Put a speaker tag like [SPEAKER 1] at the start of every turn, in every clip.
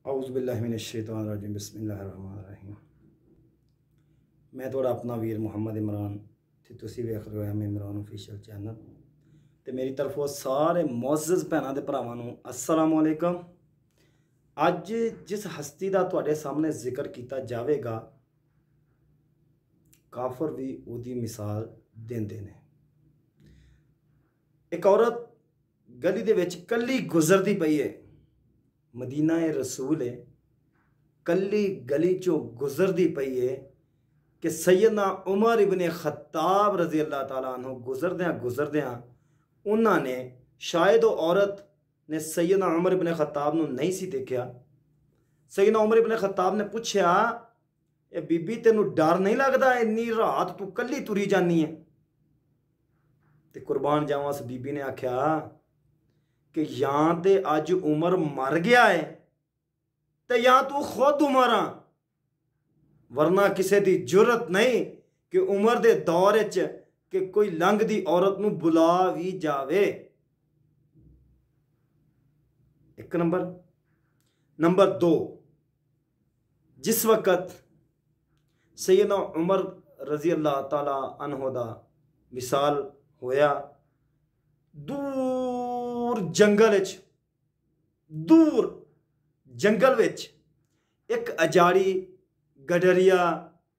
[SPEAKER 1] औज़ुबिल्लाहिमिनश्शैतानिर्रजीम बिस्मिल्लाहिर्रहमानिर्रहीम। मैं थोड़ा अपना वीर मुहम्मद इमरान ते तुसी वेख रहे हो एम इमरान ऑफिशियल चैनल ते मेरी तरफों सारे मुअज़्ज़ज़ भैनां ते भरावां नूं अस्सलामु अलैकुम। अज जिस हस्ती का तुहाडे सामने जिक्र किया जाएगा, काफर भी उहदी मिसाल देंदे ने। एक औरत गली दे विच कल्ली गुजरती पई है, मदीना ए रसूल है, कल्ली गली चो गुजरती पई है कि सैयदना उमर इबन खत्ताब रजी अल्लाह तआला अन्हु गुजरद्या उन्होंने शायद वो औरत ने सैयदना उमर इबन खत्ताब नूं नहीं सी देखा। सैयदना उमर इबन खत्ताब ने पूछा, ए बीबी तेनू डर नहीं लगता, इन्नी रात तू कल्ली तुरी जानी है? ते कुर्बान जावां उस बीबी ने आख्या कि या ते अज उमर मर गया है ते या तू खुद उमर आ, वरना किसी की जुरत नहीं कि उमर दे दौर च कि कोई लंघदी औरत नूं बुला भी जावे। एक नंबर दो, जिस वक़्त सैयदना उमर रजी अल्लाह ताला अन्हो दा विसाल होया, दूर जंगल विच एक अजाड़ी गडरिया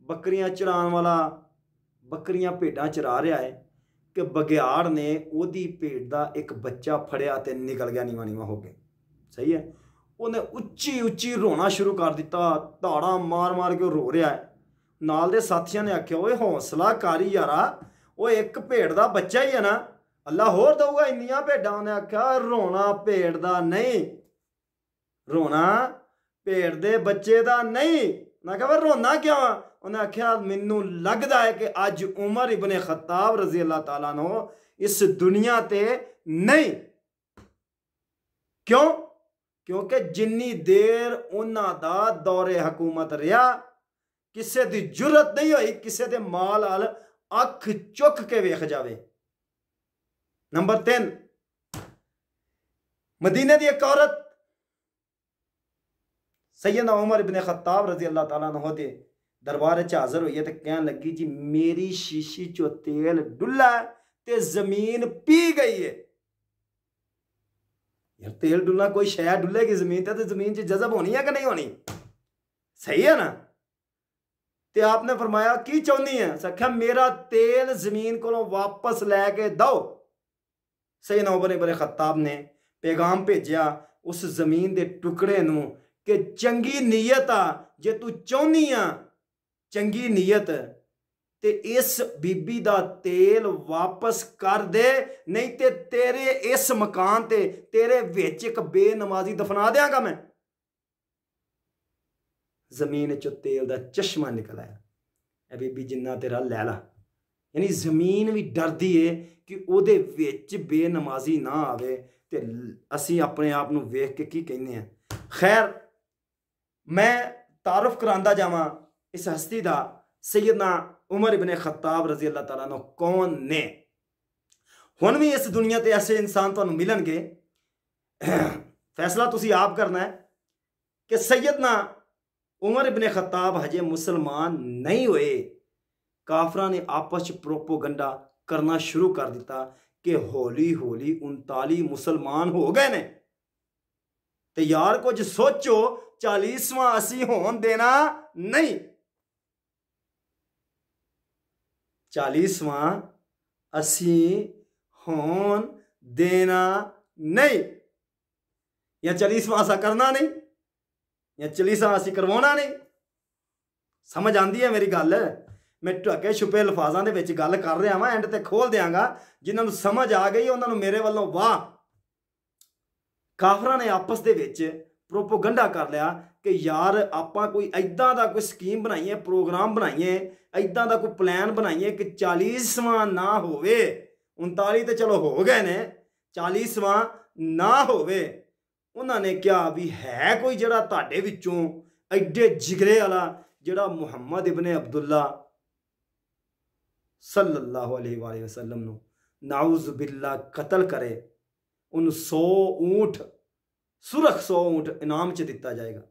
[SPEAKER 1] बकरियां चराने वाला बकरियां भेडां चरा रहा है कि बघियाड़ ने ओदी भेड का एक बच्चा फड़िया तो निकल गया नीवा नीवा हो गया। सही है, उन्हें उच्ची उच्ची रोना शुरू कर दिता, धाड़ा मार मार के रो रहा है। नाल दे साथियों ने आख्या, ओए हौसला कर यारा, वो एक भेड़ का बच्चा ही है ना, अल्लाह होर दूगा इन्नियां भेडां। उन्हें आख्या रोना भेड़ का नहीं, रोना भेड़ दे बच्चे का नहीं। मैं कहा रोना क्यों? उन्हें आख्या मैनू लगता है कि अज उमर इबन खत्ताब रजी अल्लाह तआला अन्हु इस दुनिया ते नहीं। क्यों? क्योंकि जिन्नी देर उन्हां दा दौरे हुकूमत रहा, किसी की जुरत नहीं हुई किसी के माल अल अख चुक के वेख जावे। नंबर 3, मदीने की एक औरत सैयदना उमर इबन खत्ताब रजी अल्लाह तआला अन्हु दे दरबार च हाजिर हुई है तो कहन लगी, जी मेरी शीशी चो तेल डुला ते जमीन पी गई है। यार तेल डुलना कोई शय डुलेगी जमीन ते जमीन च जजब होनी है कि नहीं होनी? सही है ना? ते आपने फरमाया की चाहनी है? आख्या मेरा तेल जमीन को वापस लैके दो। सैयदना उमर इबन खत्ताब ने पैगाम भेजा उस जमीन के टुकड़े नूं कि चंगी नीयत आ, जे तू चाहनी आ चंगी नीयत ते इस बीबी दा तेल वापस कर दे, नहीं ते तेरे इस मकान ते तेरे विच एक बेनमाजी दफना देंगा मैं। जमीन चो तेल दा चश्मा निकल आया, ए बीबी जिन्ना तेरा लै ला। यानी जमीन भी डरदी है कि ओदे विच बेनमाजी ना आवे ते असी अपने आप नूं वेख के की कहने हैं। खैर, मैं तारुफ करांदा जावां इस हस्ती दा, सैयदना उमर इबन खत्ताब रजी अल्लाह तआला अन्हु कौन ने। हुण भी इस दुनिया ते ऐसे इंसान तुहानूं मिलणगे, फैसला तुसी आप करना है कि सैयदना उमर इबन खत्ताब हजे मुसलमान नहीं हुए। काफरां ने आपस च प्रोपोगंडा करना शुरू कर दिता कि हौली हौली 39 मुसलमान हो गए ने। तो यार कुछ सोचो, 40वां असी होन देना नहीं, 40वां असी होन देना नहीं, या 40वां असा करना नहीं, या 40वां असी करवाना नहीं। समझ आती है मेरी गल? मैं ढके छुपे लफाजों के विच गल कर रहा वां, एंड ते खोल देंगा। जिन्होंने समझ आ गई उन्होंने मेरे वालों वाह। काफरां ने आपस दे विच प्रोपोगंडा कर लिया कि यार आपां कोई इदां दा कोई स्कीम बनाइए, प्रोग्राम बनाइए, इदां दा कोई प्लान बनाइए कि 40वां ना होवे। 39 तो चलो हो गए ने, 40वां ना होवे। उन्होंने क्या भी है कोई जड़ा तुहाडे विचों एडे जिगरे वाला जड़ा मुहम्मद इबन अब्दुल्ला सल्लल्लाहु अलैहि वसल्लम नूं नाउज़ बिल्ला कतल करे, उन 100 ऊंट सुरख 100 ऊंट इनाम च दिता जाएगा।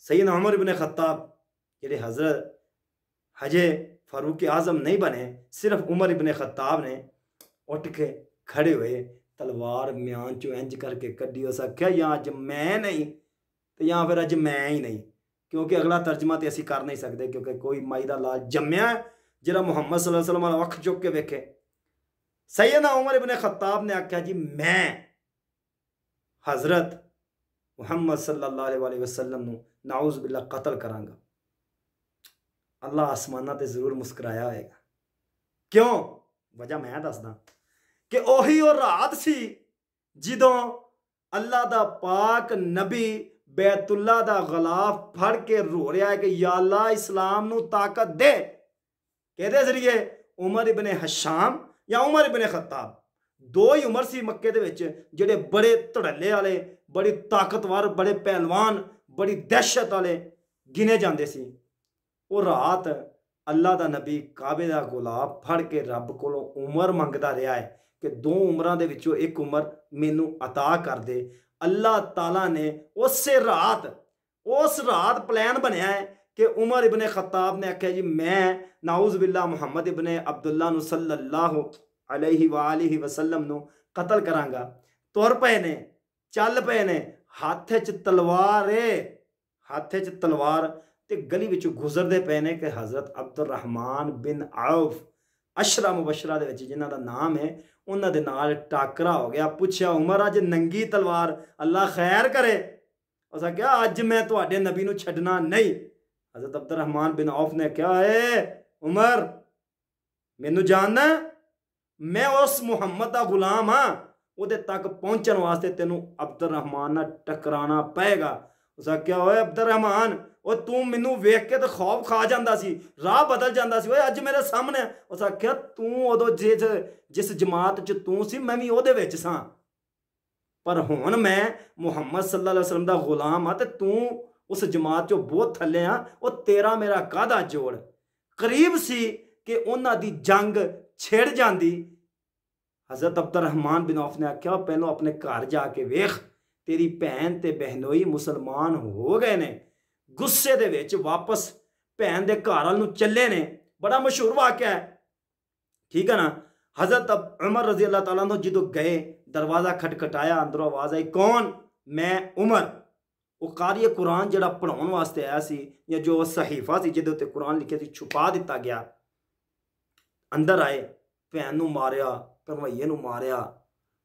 [SPEAKER 1] सैयदना उमर इब्ने खत्ताब जेडे हजरत हजे फारूक आजम नहीं बने, सिर्फ उमर इब्ने खत्ताब ने उठ के खड़े हुए, तलवार म्यान चो इंज करके कड्डी। उस आख्या या अज मैं नहीं तो या फिर अज मैं ही नहीं, क्योंकि अगला तर्जमा तो असी कर नहीं सकते, क्योंकि कोई माई का लाल जम्या जिहड़ा मुहम्मद सल्लल्लाहु अलैहि वसल्लम अख चुक के वेखे। सैयदना उमर इब्ने खत्ताब ने आख्या जी मैं हजरत मुहम्मद सल्लल्लाहु अलैहि वसल्लम नूं नाउज़ बिल्ला कतल करांगा। अल्लाह आसमाना ते जरूर मुस्कुराया होएगा। क्यों? वजह मैं दसदा कि ओही वो रात सी जिदों अल्लाह दा पाक नबी बैतुल्ला दा गलाफ फड़ के रो रहा है कि या अल्लाह इस्लाम नूं ताकत दे। कहदे जरिए उमर इब्ने हशाम या उमर इब्ने खत्ताब, दो ही उमर सी मक्के दे विच जेडे बड़े धड़ल्ले वाले, बड़ी ताकतवर, बड़े पहलवान, बड़ी दहशत वाले गिने जाते सी। वो रात अल्लाह दा नबी काबे दा गुलाब फड़ के रब कोलों उमर मंगदा रहा है कि दो उमरां दे विचों एक उमर मैनू अता कर दे। अल्लाह ताला ने उस रात प्लान बनया है कि उमर इब्ने खत्ताब ने आख्या जी मैं नाउज़ बिल्ला मुहम्मद इब्ने अब्दुल्ला नूं सल्लल्लाहु अलैहि वसल्लम नूं कतल करांगा। तुर पे ने, चल पे ने, हाथ च तलवार है, हाथ च तलवार, ते गली विचों गुजरते पे ने कि हज़रत Abdurrahman bin of Ashara Mubashra दे विच जिन्हां दा नाम है, उन्हां दे नाल टाकरा हो गया। पूछया उमर अज नंगी तलवार, अल्लाह खैर करे। उस आख्या अज मैं तुहाडे नबी नूं छड्डना नहीं। हज़रत अब्दुर्रहमान बिन औफ ने कहा ए उमर मैनू जानना, मैं उस मुहम्मद दा गुलाम हाँ, उहदे तक पहुंचण वास्ते तेनू अब्दुर्रहमान नाल टकराना पेगा। उस आख्या ओए अब्दुर्रहमान, ओ तू मैनू वेख के तो खौफ खा जांदा सी, राह बदल जांदा सी, ओए अज मेरे सामने। उस आख्या तू उदों जिस जमात च तू सी मैं भी उहदे विच सां, पर हुण मैं मुहम्मद सल्लल्लाहु अलैहि वसल्लम दा गुलाम हाँ ते तू उस जमात चो बहुत थल्ले हाँ। वो तेरा मेरा काहदा जोड़। करीब सी कि उन्हां दी जंग छिड़ जांदी। हज़रत अब्दुर्रहमान बिन औफ ने आख्या पहलों अपने घर जाके वेख, तेरी भैन ते बहनोई मुसलमान हो गए ने। गुस्से दे विच वापस भैन दे घर वाल नूं चले ने। बड़ा मशहूर वाक़या है, ठीक है ना। हज़रत उमर रजी अल्लाह तआला अन्हु जदों गए, दरवाज़ा खटखटाया, अंदरों आवाज़ आई कौन? मैं उमर। वो कारी कुरान जिहड़ा पढ़ाउण वास्ते आया सी, या जो सहीफा सी जिहदे उत्ते कुरान लिखे सी, छुपा दिता गया। अंदर आए, भैन नूं मारिया, भरवैये नूं मारिया,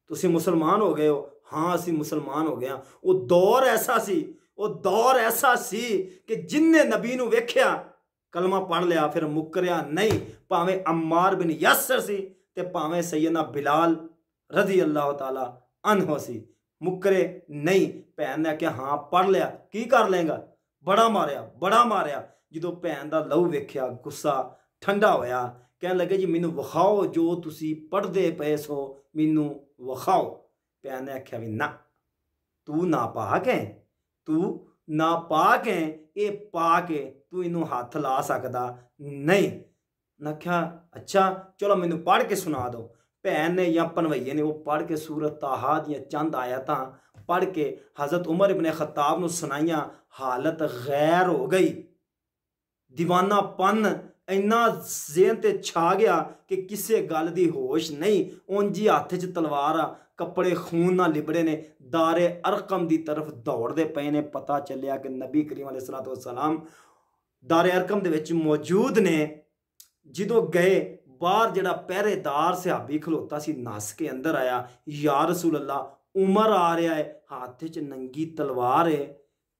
[SPEAKER 1] तुसीं मुसलमान हो गए हो? हाँ असीं मुसलमान हो गए हाँ। वो दौर ऐसा सी, वो दौर ऐसा सी कि जिन्ने नबी नूं वेख्या कलमा पढ़ लिया, फिर मुकरिया नहीं। भावें अम्मार बिन यासर सी ते भावें सैयदना बिलाल रजी अल्लाह ताला अन्हो सी, मुकरे नहीं। भैन ने आख्या हाँ पढ़ लिया, की कर लेंगा? बड़ा मारिया, बड़ा मारिया। जो भैन का लहू वेख्या, गुस्सा ठंडा होया, कहने लगे जी मैनू विखाओ जो तुसी पढ़ते पे सो, मैनू विखाओ। भैन ने आख्या भी ना, तू नापाक है, तू नापाक है, ये पाक है, तू इनू हाथ ला सकता नहीं। मैं आख्या अच्छा चलो मैनू पढ़ के सुना दो। भैन ने या भनवैये ने वो पढ़ के सूरत ताहा दियां चंद आयतां पढ़ के हज़रत उमर इब्ने खत्ताब नूं सुनाइयां। हालत गैर हो गई, दीवानापन इन्ना ज़हन ते छा गया कि किसी गल दी होश नहीं। उंज ही हत्थ च तलवार आ, कपड़े खून नाल लिबड़े ने, दारे अरकम दी तरफ दौड़दे पे ने। पता चलिया कि नबी करीम अलैहिस्सलातु वस्सलाम दारे अरकम दे विच मौजूद ने। जदों गए बाहर जिहड़ा पहरेदार सहाबी खलोता सी नस के अंदर आया, या रसूल अल्लाह उमर आ रहा है, हाथ च नंगी तलवार है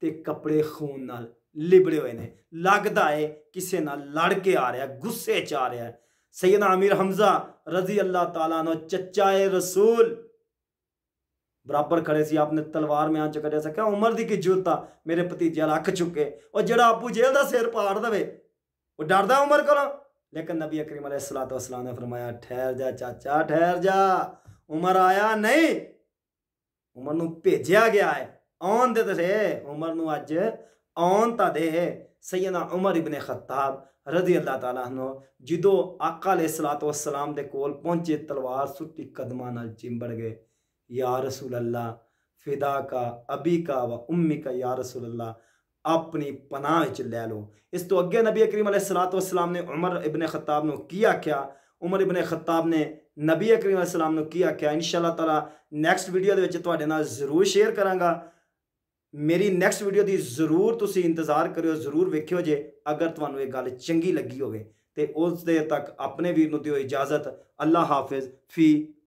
[SPEAKER 1] ते कपड़े खून नाल लिबड़े हुए ने, लगता है किसी नाल लड़ के आ रहा है, गुस्से च आ रहा है। सैयदना अमीर हमजा रजी अल्लाह ताला अन्हु चचा ए रसूल बराबर खड़े सी, आपने तलवार में आंच करिया सका उमर दी की जरूरत आ, मेरे भतीजे रख चुके। और जिहड़ा अबू जेल दा सिर पाड़ दवे वो डरदा उमर कोलों। लेकिन नबी करीम अलैहिस्सलातु वस्सलाम ने फरमाया ठहर जा चाचा, ठहर जा, उमर आया नहीं, उमर नूं भेजिया गया है, आउण दे ते उमर नूं अज आउण तां दे। सैयदना उमर इब्ने खत्ताब रज़ी अल्लाह ताला अन्हु जदों आका अलैहिस्सलातु वस्सलाम दे कोल पहुंचे, तलवार सुट्टी कदमां नाल चिंबड़ गए। या रसूल अल्लाह फिदा का अबी का व उम्मी का, या रसूल अल्लाह अपनी पनाह विच लै लो। इस तो अगे नबी करीम अलैहिस्सलातु वस्सलाम ने उमर इबन खत्ताब नूं की आख्या, उमर इबन खत्ताब ने नबी करीम अलैहिस्सलाम नूं की आख्या, इंशाअल्लाह ताला नैक्सट वीडियो दे विच तुहाडे नाल जरूर शेयर करांगा। मेरी नैक्सट वीडियो की जरूर तुसीं इंतजार करियो, जरूर वेखियो जे अगर तुहानूं ये गल चंगी लगी होवे ते उस देर तक अपने वीर नूं दिओ इजाजत। अल्लाह हाफिज़ फी